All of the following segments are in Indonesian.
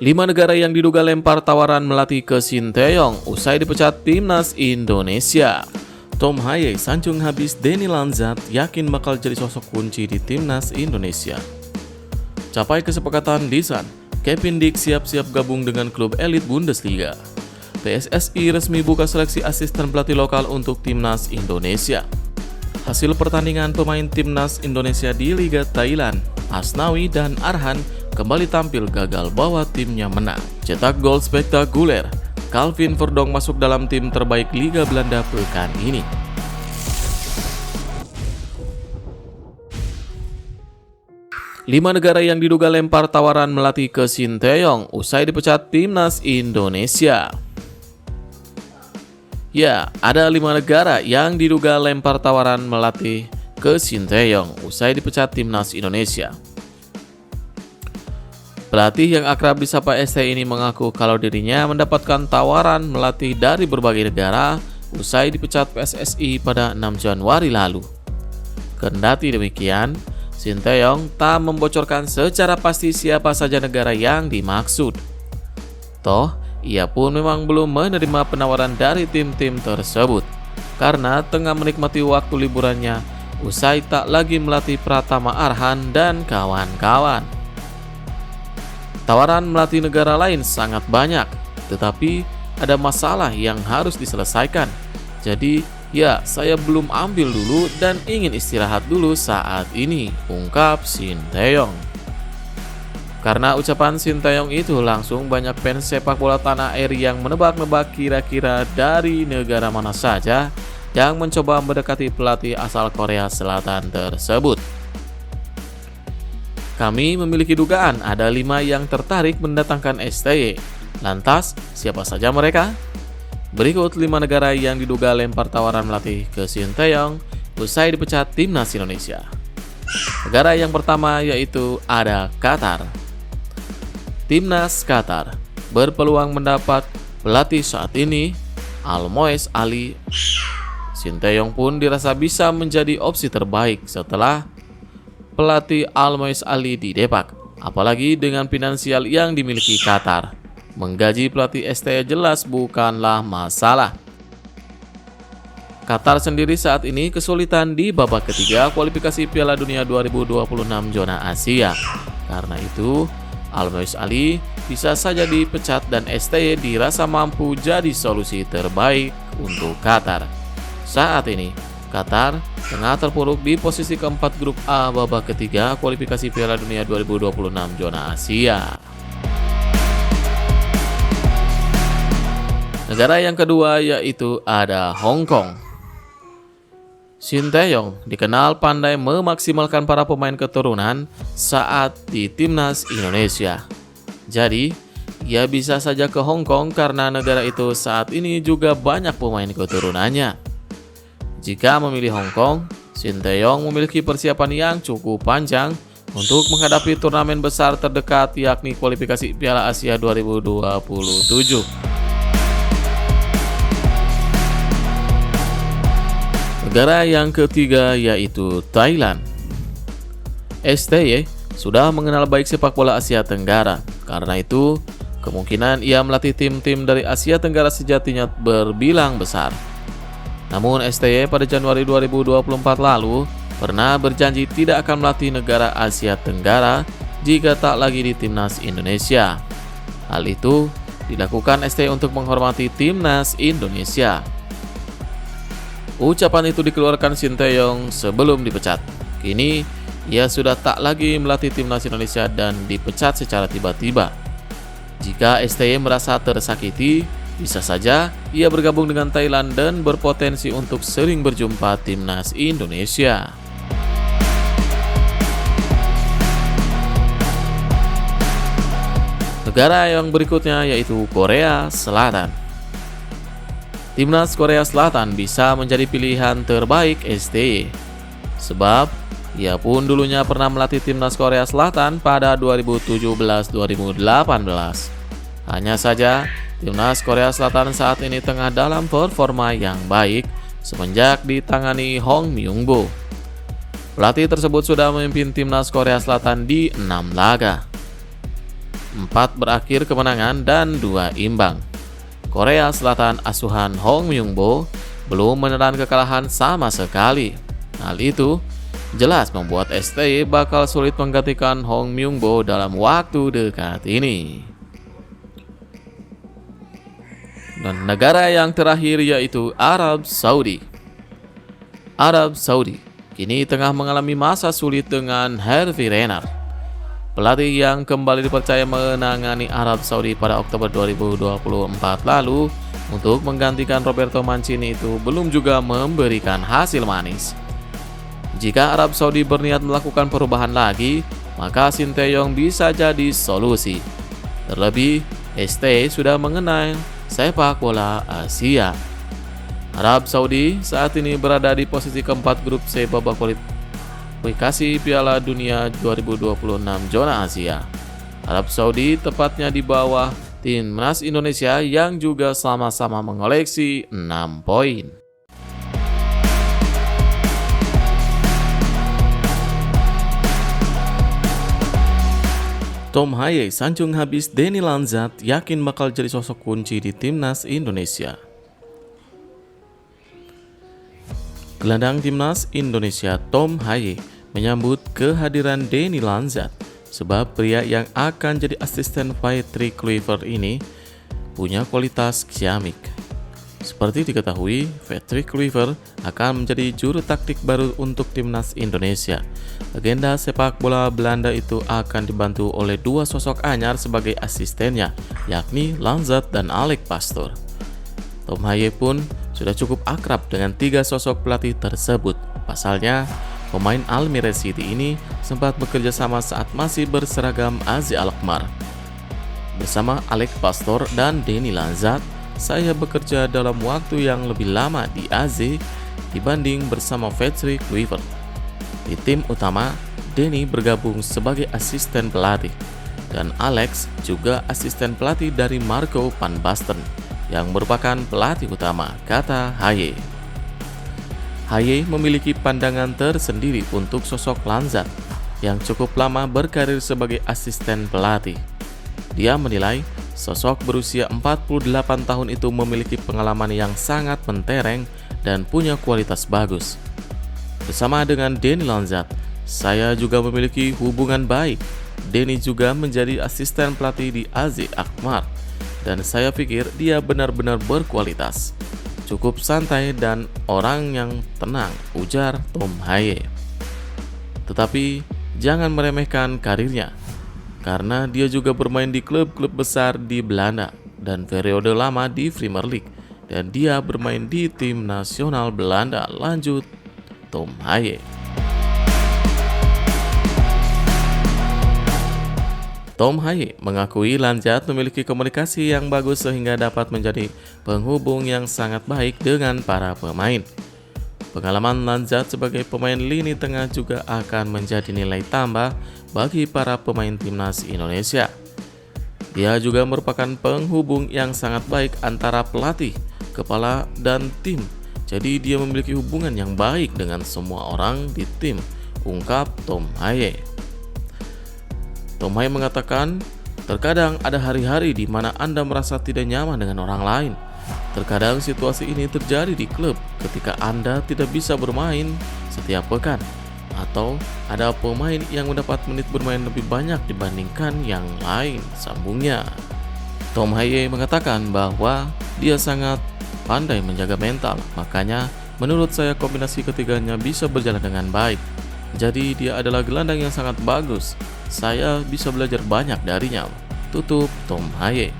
5 negara yang diduga lempar tawaran melatih ke Sinteyong usai dipecat timnas Indonesia. Tom Haye sanjung habis Denny Lanzat yakin bakal jadi sosok kunci di timnas Indonesia. Capai kesepakatan lisan, Kevin Dick siap-siap gabung dengan klub elit Bundesliga. PSSI resmi buka seleksi asisten pelatih lokal untuk timnas Indonesia. Hasil pertandingan pemain timnas Indonesia di Liga Thailand, Asnawi dan Arhan kembali tampil gagal bawa timnya menang. Cetak gol spektakuler, Calvin Verdong masuk dalam tim terbaik Liga Belanda pekan ini. Lima negara yang diduga lempar tawaran melatih ke Sinteyong usai dipecat timnas Indonesia. Ya, ada 5 negara yang diduga lempar tawaran melatih ke Sinteyong usai dipecat timnas Indonesia. Pelatih yang akrab disapa ST ini mengaku kalau dirinya mendapatkan tawaran melatih dari berbagai negara usai dipecat PSSI pada 6 Januari lalu. Kendati demikian, Sinteyong tak membocorkan secara pasti siapa saja negara yang dimaksud. Toh, ia pun memang belum menerima penawaran dari tim-tim tersebut karena tengah menikmati waktu liburannya usai tak lagi melatih Pratama Arhan dan kawan-kawan. Tawaran melatih negara lain sangat banyak, tetapi ada masalah yang harus diselesaikan. Jadi, ya saya belum ambil dulu dan ingin istirahat dulu saat ini, ungkap Sinteyong. Karena ucapan Sinteyong itu langsung banyak fans sepak bola tanah air yang menebak-nebak kira-kira dari negara mana saja yang mencoba mendekati pelatih asal Korea Selatan tersebut. Kami memiliki dugaan ada 5 yang tertarik mendatangkan STY. Lantas, siapa saja mereka? Berikut 5 negara yang diduga lempar tawaran melatih ke Sinteyong usai dipecat timnas Indonesia. Negara yang pertama yaitu ada Qatar. Timnas Qatar berpeluang mendapat pelatih saat ini, Al-Moez Ali. Sinteyong pun dirasa bisa menjadi opsi terbaik setelah pelatih Al-Moez Ali didepak, apalagi dengan finansial yang dimiliki Qatar. Menggaji pelatih ST jelas bukanlah masalah. Qatar sendiri saat ini kesulitan di babak ketiga kualifikasi Piala Dunia 2026 zona Asia. Karena itu, Al-Moez Ali bisa saja dipecat dan ST dirasa mampu jadi solusi terbaik untuk Qatar. Saat ini, Qatar tengah terpuruk di posisi keempat grup A babak ketiga kualifikasi Piala Dunia 2026 zona Asia. Negara yang kedua yaitu ada Hong Kong. Sinteyong dikenal pandai memaksimalkan para pemain keturunan saat di timnas Indonesia. Jadi, ia bisa saja ke Hong Kong karena negara itu saat ini juga banyak pemain keturunannya. Jika memilih Hong Kong, Sinteyong memiliki persiapan yang cukup panjang untuk menghadapi turnamen besar terdekat yakni kualifikasi Piala Asia 2027. Negara yang ketiga yaitu Thailand. STY sudah mengenal baik sepak bola Asia Tenggara. Karena itu, kemungkinan ia melatih tim-tim dari Asia Tenggara sejatinya berbilang besar. Namun STY pada Januari 2024 lalu pernah berjanji tidak akan melatih negara Asia Tenggara jika tak lagi di timnas Indonesia. Hal itu dilakukan STY untuk menghormati timnas Indonesia. Ucapan itu dikeluarkan Sinteyong sebelum dipecat. Kini, ia sudah tak lagi melatih timnas Indonesia dan dipecat secara tiba-tiba. Jika STY merasa tersakiti, bisa saja ia bergabung dengan Thailand dan berpotensi untuk sering berjumpa timnas Indonesia. Negara yang berikutnya yaitu Korea Selatan. Timnas Korea Selatan bisa menjadi pilihan terbaik STY, sebab ia pun dulunya pernah melatih timnas Korea Selatan pada 2017-2018. Hanya saja, timnas Korea Selatan saat ini tengah dalam performa yang baik semenjak ditangani Hong Myung-bo. Pelatih tersebut sudah memimpin timnas Korea Selatan di 6 laga. 4 berakhir kemenangan dan 2 imbang. Korea Selatan asuhan Hong Myung-bo belum menelan kekalahan sama sekali. Hal itu jelas membuat STY bakal sulit menggantikan Hong Myung-bo dalam waktu dekat ini. Dan negara yang terakhir yaitu Arab Saudi. Arab Saudi kini tengah mengalami masa sulit dengan Hervé Renard, pelatih yang kembali dipercaya menangani Arab Saudi pada Oktober 2024 lalu untuk menggantikan Roberto Mancini itu belum juga memberikan hasil manis. Jika Arab Saudi berniat melakukan perubahan lagi, maka Sinteyong bisa jadi solusi. Terlebih, ST sudah mengenal sepak bola Asia. Arab Saudi saat ini berada di posisi keempat grup C babak kualifikasi Piala Dunia 2026 zona Asia. Arab Saudi tepatnya di bawah timnas Indonesia yang juga sama-sama mengoleksi 6 poin. Tom Haye sanjung habis Denny Lanzat yakin bakal jadi sosok kunci di timnas Indonesia. Gelandang timnas Indonesia Tom Haye menyambut kehadiran Denny Lanzat sebab pria yang akan jadi asisten Patrick Kluivert ini punya kualitas ciamik. Seperti diketahui, Patrick Kluivert akan menjadi juru taktik baru untuk timnas Indonesia. Legenda sepak bola Belanda itu akan dibantu oleh 2 sosok anyar sebagai asistennya, yakni Lanzat dan Alex Pastoor. Tom Haye pun sudah cukup akrab dengan 3 sosok pelatih tersebut. Pasalnya, pemain Almere City ini sempat bekerja sama saat masih berseragam AZ Alkmaar. Bersama Alex Pastoor dan Denny Lanzat, saya bekerja dalam waktu yang lebih lama di AZ dibanding bersama Patrick Kluivert. Di tim utama, Denny bergabung sebagai asisten pelatih dan Alex juga asisten pelatih dari Marco van Basten yang merupakan pelatih utama, kata Haye. Haye memiliki pandangan tersendiri untuk sosok Lanzat yang cukup lama berkarir sebagai asisten pelatih. Dia menilai sosok berusia 48 tahun itu memiliki pengalaman yang sangat mentereng dan punya kualitas bagus. Bersama dengan Denny Lanzat, saya juga memiliki hubungan baik. Denny juga menjadi asisten pelatih di AZ Alkmaar dan saya pikir dia benar-benar berkualitas. Cukup santai dan orang yang tenang, ujar Tom Haye. Tetapi jangan meremehkan karirnya, karena dia juga bermain di klub-klub besar di Belanda dan periode lama di Premier League, dan dia bermain di tim nasional Belanda, lanjut Tom Haye. Tom Haye mengakui Lanzat memiliki komunikasi yang bagus sehingga dapat menjadi penghubung yang sangat baik dengan para pemain. Pengalaman Lanzat sebagai pemain lini tengah juga akan menjadi nilai tambah bagi para pemain timnas Indonesia. Dia juga merupakan penghubung yang sangat baik antara pelatih, kepala, dan tim. Jadi dia memiliki hubungan yang baik dengan semua orang di tim, ungkap Tom Haye. Tom Haye mengatakan, terkadang ada hari-hari di mana Anda merasa tidak nyaman dengan orang lain. Terkadang situasi ini terjadi di klub ketika Anda tidak bisa bermain setiap pekan, atau ada pemain yang mendapat menit bermain lebih banyak dibandingkan yang lain, sambungnya. Tom Haye mengatakan bahwa dia sangat pandai menjaga mental, makanya menurut saya kombinasi ketiganya bisa berjalan dengan baik. Jadi dia adalah gelandang yang sangat bagus. Saya bisa belajar banyak darinya, tutup Tom Haye.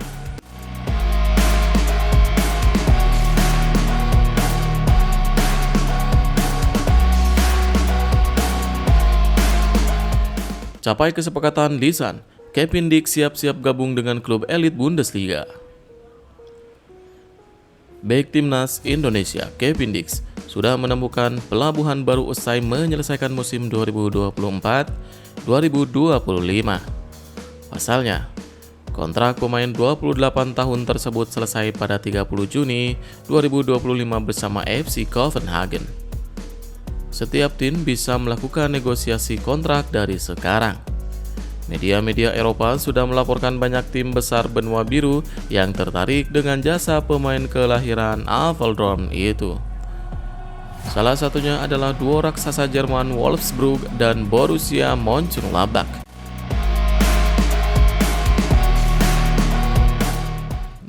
Capai kesepakatan lisan, Kevin Dix siap-siap gabung dengan klub elit Bundesliga. Bek timnas Indonesia Kevin Dix sudah menemukan pelabuhan baru usai menyelesaikan musim 2024-2025. Pasalnya, kontrak pemain 28 tahun tersebut selesai pada 30 Juni 2025 bersama FC Copenhagen. Setiap tim bisa melakukan negosiasi kontrak dari sekarang. Media-media Eropa sudah melaporkan banyak tim besar benua biru yang tertarik dengan jasa pemain kelahiran Apeldoorn itu. Salah satunya adalah duo raksasa Jerman Wolfsburg dan Borussia Mönchengladbach.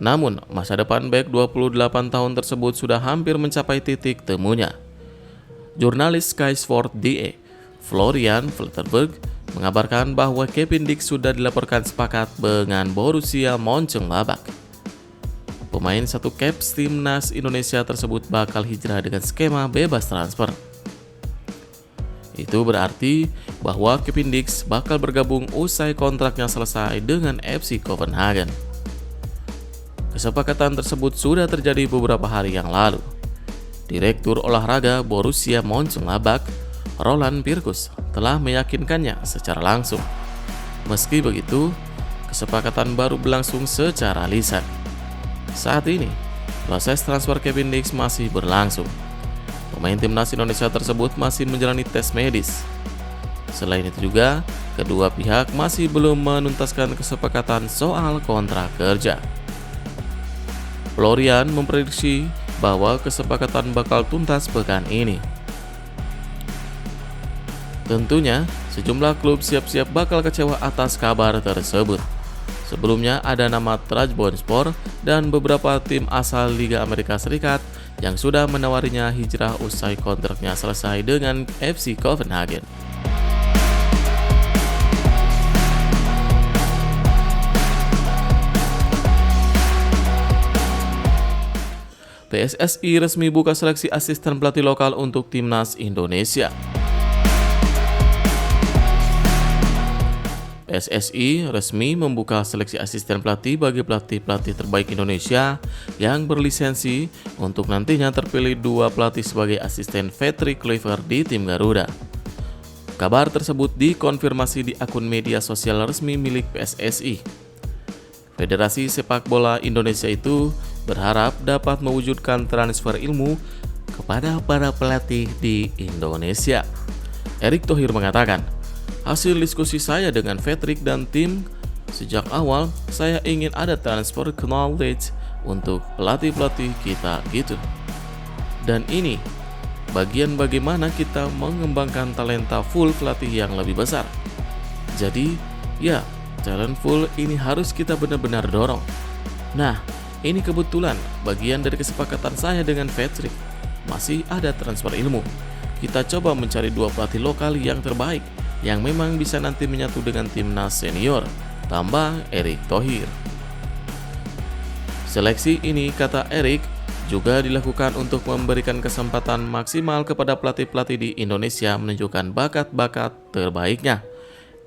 Namun, masa depan bek 28 tahun tersebut sudah hampir mencapai titik temunya. Jurnalis Sky Sport DE, Florian Fletterberg, mengabarkan bahwa Kevin Dix sudah dilaporkan sepakat dengan Borussia Mönchengladbach. Pemain satu caps timnas Indonesia tersebut bakal hijrah dengan skema bebas transfer. Itu berarti bahwa Kevin Dix bakal bergabung usai kontraknya selesai dengan FC Copenhagen. Kesepakatan tersebut sudah terjadi beberapa hari yang lalu. Direktur olahraga Borussia Mönchengladbach, Roland Virkus, telah meyakinkannya secara langsung. Meski begitu, kesepakatan baru berlangsung secara lisan. Saat ini, proses transfer Kevin Dix masih berlangsung. Pemain timnas Indonesia tersebut masih menjalani tes medis. Selain itu juga, kedua pihak masih belum menuntaskan kesepakatan soal kontrak kerja. Florian memprediksi bahwa kesepakatan bakal tuntas pekan ini. Tentunya, sejumlah klub siap-siap bakal kecewa atas kabar tersebut. Sebelumnya ada nama Trabzonspor dan beberapa tim asal Liga Amerika Serikat yang sudah menawarinya hijrah usai kontraknya selesai dengan FC Copenhagen. PSSI resmi buka seleksi asisten pelatih lokal untuk timnas Indonesia. PSSI resmi membuka seleksi asisten pelatih bagi pelatih-pelatih terbaik Indonesia yang berlisensi untuk nantinya terpilih 2 pelatih sebagai asisten Patrick Kluivert di tim Garuda. Kabar tersebut dikonfirmasi di akun media sosial resmi milik PSSI. Federasi Sepak Bola Indonesia itu berharap dapat mewujudkan transfer ilmu kepada para pelatih di Indonesia. Erick Thohir mengatakan, hasil diskusi saya dengan Patrick dan tim, sejak awal saya ingin ada transfer knowledge untuk pelatih-pelatih kita gitu. Dan ini bagian bagaimana kita mengembangkan talenta full pelatih yang lebih besar. Jadi, ya, talent full ini harus kita benar-benar dorong. Nah, ini kebetulan bagian dari kesepakatan saya dengan Patrick. Masih ada transfer ilmu. Kita coba mencari 2 pelatih lokal yang terbaik, yang memang bisa nanti menyatu dengan timnas senior, tambah Erick Thohir. Seleksi ini, kata Erick, juga dilakukan untuk memberikan kesempatan maksimal kepada pelatih-pelatih di Indonesia menunjukkan bakat-bakat terbaiknya.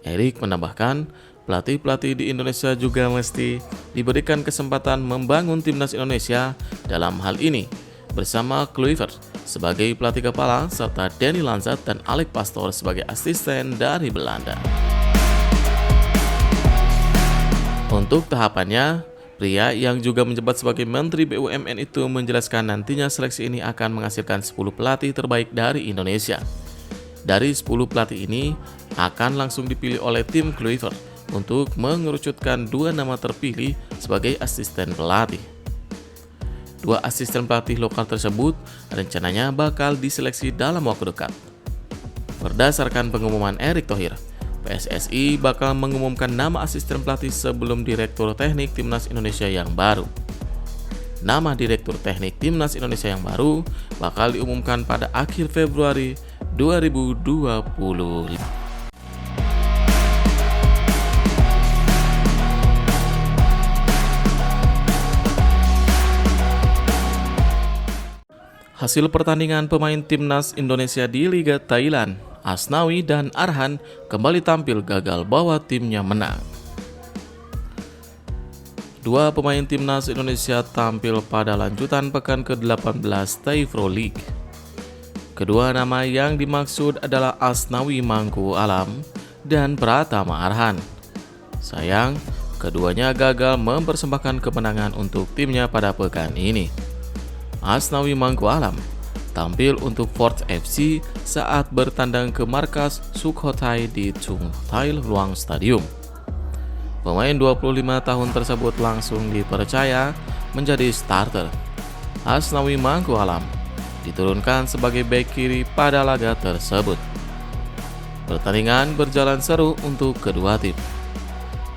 Erick menambahkan, pelatih-pelatih di Indonesia juga mesti diberikan kesempatan membangun timnas Indonesia dalam hal ini bersama Kluivert sebagai pelatih kepala serta Danny Lanzat dan Alex Pastoor sebagai asisten dari Belanda. Untuk tahapannya, pria yang juga menjabat sebagai Menteri BUMN itu menjelaskan nantinya seleksi ini akan menghasilkan 10 pelatih terbaik dari Indonesia. Dari 10 pelatih ini akan langsung dipilih oleh tim Kluivert untuk mengerucutkan 2 nama terpilih sebagai asisten pelatih. 2 asisten pelatih lokal tersebut rencananya bakal diseleksi dalam waktu dekat. Berdasarkan pengumuman Erick Thohir, PSSI bakal mengumumkan nama asisten pelatih sebelum Direktur Teknik Timnas Indonesia yang baru. Nama Direktur Teknik Timnas Indonesia yang baru bakal diumumkan pada akhir Februari 2025. Hasil pertandingan pemain timnas Indonesia di Liga Thailand, Asnawi dan Arhan kembali tampil gagal bawa timnya menang. 2 pemain timnas Indonesia tampil pada lanjutan pekan ke-18 Thai Pro League. Kedua nama yang dimaksud adalah Asnawi Mangku Alam dan Pratama Arhan. Sayang, keduanya gagal mempersembahkan kemenangan untuk timnya pada pekan ini. Asnawi Mangku Alam tampil untuk Fort FC saat bertandang ke markas Sukhothai di Chung Thai Luang Stadium. Pemain 25 tahun tersebut langsung dipercaya menjadi starter. Asnawi Mangkualam diturunkan sebagai bek kiri pada laga tersebut. Pertandingan berjalan seru untuk kedua tim.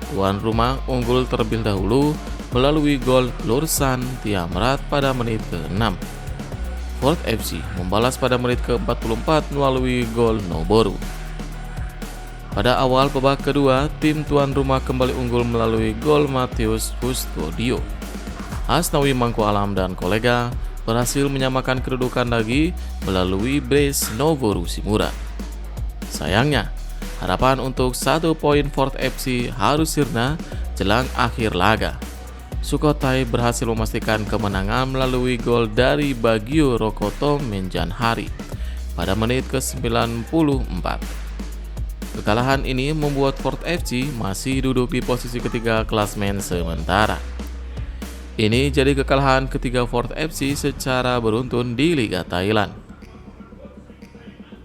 Tuan rumah unggul terlebih dahulu melalui gol Lursan Tiamrat pada menit ke-6. Fort FC membalas pada menit ke-44 melalui gol Noboru. Pada awal babak kedua, tim tuan rumah kembali unggul melalui gol Matius Custodio. Asnawi Mangkualam dan kolega berhasil menyamakan kedudukan lagi melalui brace Noboru Simura. Sayangnya, harapan untuk 1 poin Fort FC harus sirna jelang akhir laga. Sukhothai berhasil memastikan kemenangan melalui gol dari Bagio Rokoto Menjanhari pada menit ke-94. Kekalahan ini membuat Fort FC masih duduk di posisi ketiga klasmen sementara. Ini jadi kekalahan ketiga Fort FC secara beruntun di Liga Thailand.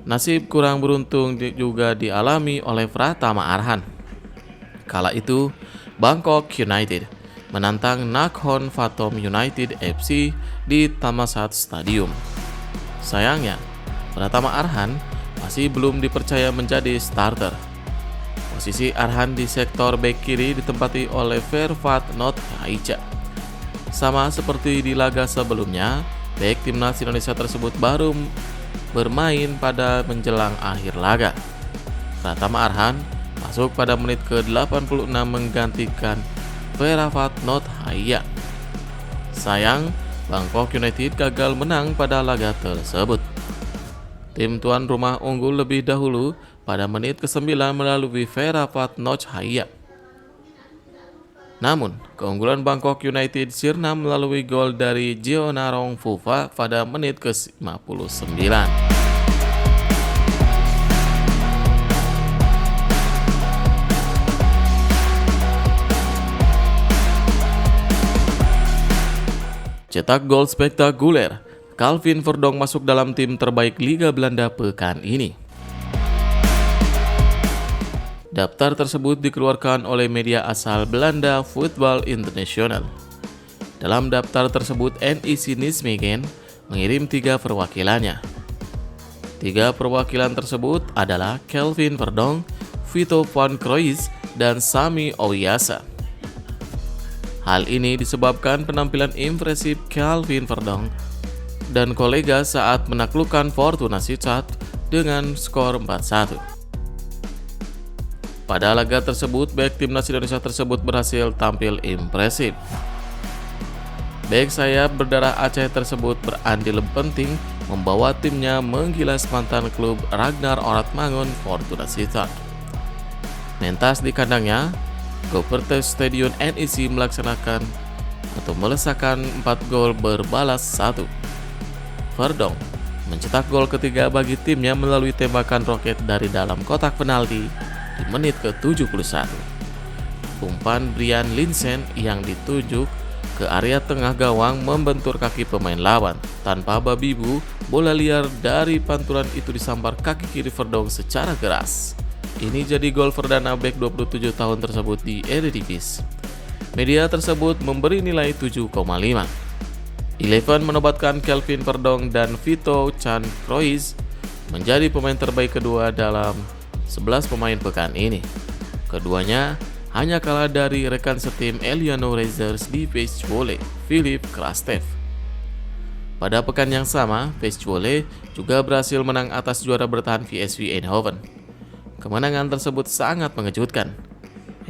Nasib kurang beruntung juga dialami oleh Pratama Arhan. Kala itu, Bangkok United menantang Nakhon Phanom United FC di Thammasat Stadium. Sayangnya, Pratama Arhan masih belum dipercaya menjadi starter. Posisi Arhan di sektor bek kiri ditempati oleh Vervat Nothaicha. Sama seperti di laga sebelumnya, bek timnas Indonesia tersebut baru bermain pada menjelang akhir laga. Pratama Arhan masuk pada menit ke-86 menggantikan Vervat Nothaicha. Sayang, Bangkok United gagal menang pada laga tersebut. Tim tuan rumah unggul lebih dahulu pada menit ke-9 melalui Vervat Nothaicha. Namun, keunggulan Bangkok United sirna melalui gol dari Jeonarong Phuva pada menit ke-59. Cetak gol spektakuler, Calvin Verdonk masuk dalam tim terbaik Liga Belanda pekan ini. Daftar tersebut dikeluarkan oleh media asal Belanda Football International. Dalam daftar tersebut, NEC Nijmegen mengirim 3 perwakilannya. 3 perwakilan tersebut adalah Calvin Verdonk, Vito van Kroijs, dan Sami Ouyasa. Hal ini disebabkan penampilan impresif Calvin Verdonk dan kolega saat menaklukkan Fortuna Sittard dengan skor 4-1. Pada laga tersebut, bek timnas Indonesia tersebut berhasil tampil impresif. Bek sayap berdarah Aceh tersebut berandil penting membawa timnya menggilas mantan klub Ragnar Oratmangun Fortuna Sittard. Mentas di kandangnya, Gophertes Stadion NEC melaksanakan atau melesakkan 4 gol berbalas 1. Verdonk mencetak gol ketiga bagi timnya melalui tembakan roket dari dalam kotak penalti di menit ke-71. Umpan Brian Linsen yang ditunjuk ke area tengah gawang membentur kaki pemain lawan. Tanpa babi bu, bola liar dari pantulan itu disambar kaki kiri Verdonk secara keras. Ini jadi gol perdana bek 27 tahun tersebut di Eredivisie. Media tersebut memberi nilai 7,5. Eleven menobatkan Calvin Verdonk dan Vito van Kroijs menjadi pemain terbaik kedua dalam 11 pemain pekan ini. Keduanya hanya kalah dari rekan setim Eliano Razors di Peschwole, Filip Krastev. Pada pekan yang sama, Peschwole juga berhasil menang atas juara bertahan VSV Eindhoven. Kemenangan tersebut sangat mengejutkan.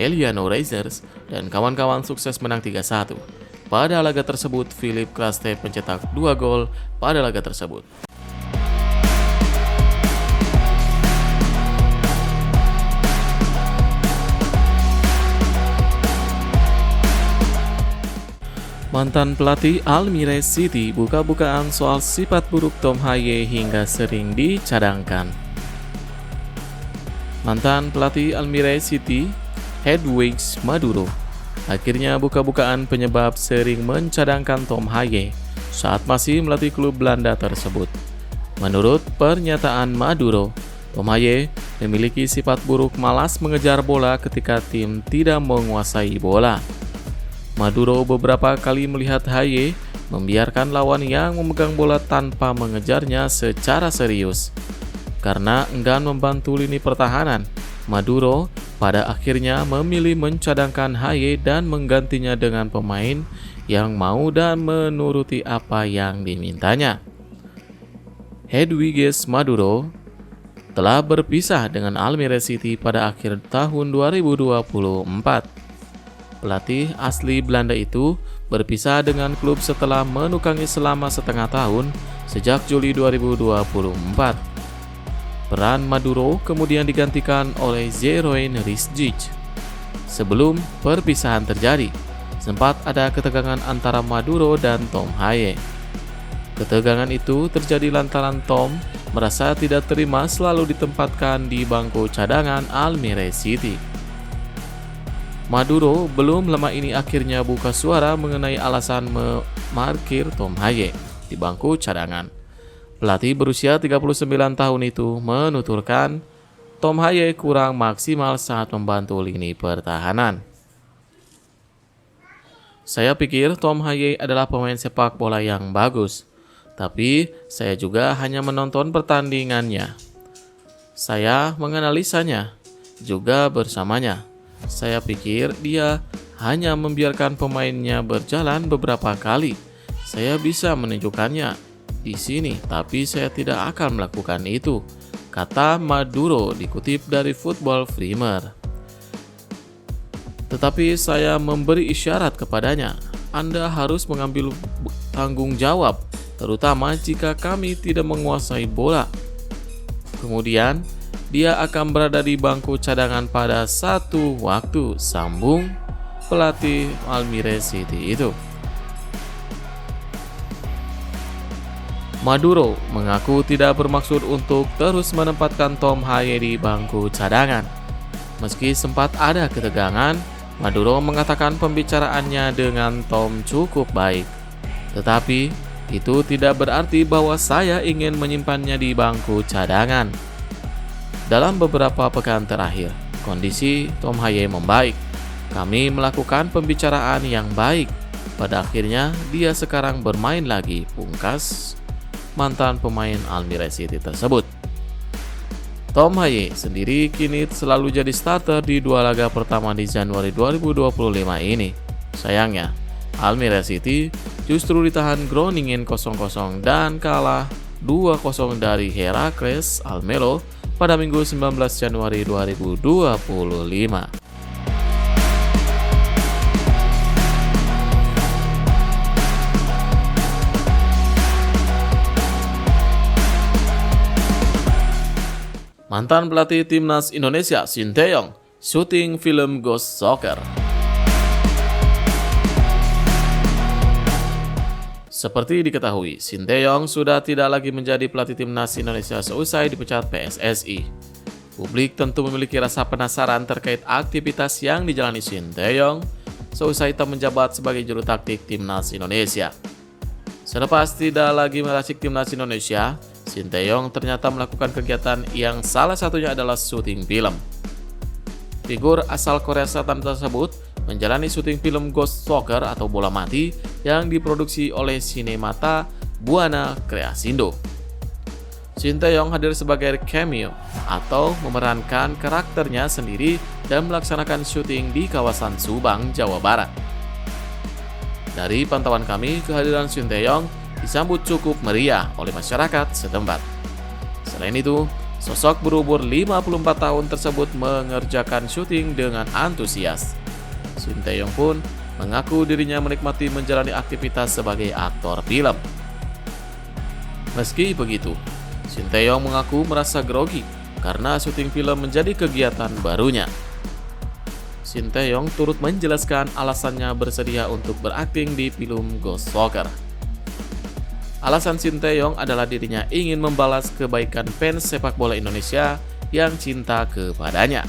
Eliano Razors dan kawan-kawan sukses menang 3-1. Pada laga tersebut, Filip Krastev mencetak 2 gol pada laga tersebut. Mantan pelatih Almere City buka-bukaan soal sifat buruk Tom Haye hingga sering dicadangkan. Mantan pelatih Almere City, Hedwigs Maduro, akhirnya buka-bukaan penyebab sering mencadangkan Tom Haye saat masih melatih klub Belanda tersebut. Menurut pernyataan Maduro, Tom Haye memiliki sifat buruk malas mengejar bola ketika tim tidak menguasai bola. Maduro beberapa kali melihat Haye membiarkan lawan yang memegang bola tanpa mengejarnya secara serius. Karena enggan membantu lini pertahanan, Maduro pada akhirnya memilih mencadangkan Haye dan menggantinya dengan pemain yang mau dan menuruti apa yang dimintanya. Hedwiges Maduro telah berpisah dengan Almere City pada akhir tahun 2024. Pelatih asli Belanda itu berpisah dengan klub setelah menukangi selama setengah tahun sejak Juli 2024. Peran Maduro kemudian digantikan oleh Jeroen Risjic. Sebelum perpisahan terjadi, sempat ada ketegangan antara Maduro dan Tom Haye. Ketegangan itu terjadi lantaran Tom merasa tidak terima selalu ditempatkan di bangku cadangan Almere City. Maduro belum lama ini akhirnya buka suara mengenai alasan memarkir Tom Haye di bangku cadangan. Pelatih berusia 39 tahun itu menuturkan Tom Haye kurang maksimal saat membantu lini pertahanan. Saya pikir Tom Haye adalah pemain sepak bola yang bagus, tapi saya juga hanya menonton pertandingannya. Saya menganalisanya juga bersamanya. Saya pikir dia hanya membiarkan pemainnya berjalan beberapa kali. Saya bisa menunjukkannya di sini, tapi saya tidak akan melakukan itu, kata Maduro dikutip dari Football Primer. Tetapi saya memberi isyarat kepadanya, Anda harus mengambil tanggung jawab, terutama jika kami tidak menguasai bola. Kemudian, dia akan berada di bangku cadangan pada satu waktu, sambung pelatih Almere City itu. Maduro mengaku tidak bermaksud untuk terus menempatkan Tom Haye di bangku cadangan. Meski sempat ada ketegangan, Maduro mengatakan pembicaraannya dengan Tom cukup baik. Tetapi itu tidak berarti bahwa saya ingin menyimpannya di bangku cadangan. Dalam beberapa pekan terakhir, kondisi Tom Haye membaik. Kami melakukan pembicaraan yang baik. Pada akhirnya, dia sekarang bermain lagi, pungkas mantan pemain Almere City tersebut. Tom Haye sendiri kini selalu jadi starter di 2 laga pertama di Januari 2025 ini. Sayangnya, Almere City justru ditahan Groningen 0-0 dan kalah 2-0 dari Heracles Almelo pada Minggu 19 Januari 2025. Mantan pelatih timnas Indonesia Sinteyong syuting film Ghost Soccer. Seperti diketahui, Sinteyong sudah tidak lagi menjadi pelatih timnas Indonesia seusai dipecat PSSI. Publik tentu memiliki rasa penasaran terkait aktivitas yang dijalani Sinteyong seusai tak menjabat sebagai juru taktik timnas Indonesia. Selepas tidak lagi meracik timnas Indonesia, Sinteyong ternyata melakukan kegiatan yang salah satunya adalah syuting film. Figur asal Korea Selatan tersebut menjalani syuting film Ghost Soccer atau Bola Mati yang diproduksi oleh Sinemata Buana Creasindo. Sinteyong hadir sebagai cameo atau memerankan karakternya sendiri dan melaksanakan syuting di kawasan Subang, Jawa Barat. Dari pantauan kami, kehadiran Sinteyong disambut cukup meriah oleh masyarakat setempat. Selain itu, sosok berumur 54 tahun tersebut mengerjakan syuting dengan antusias. Sinteyong pun mengaku dirinya menikmati menjalani aktivitas sebagai aktor film. Meski begitu, Sinteyong mengaku merasa grogi karena syuting film menjadi kegiatan barunya. Sinteyong turut menjelaskan alasannya bersedia untuk berakting di film Ghost Soccer. Alasan Sinteyong adalah dirinya ingin membalas kebaikan fans sepak bola Indonesia yang cinta kepadanya.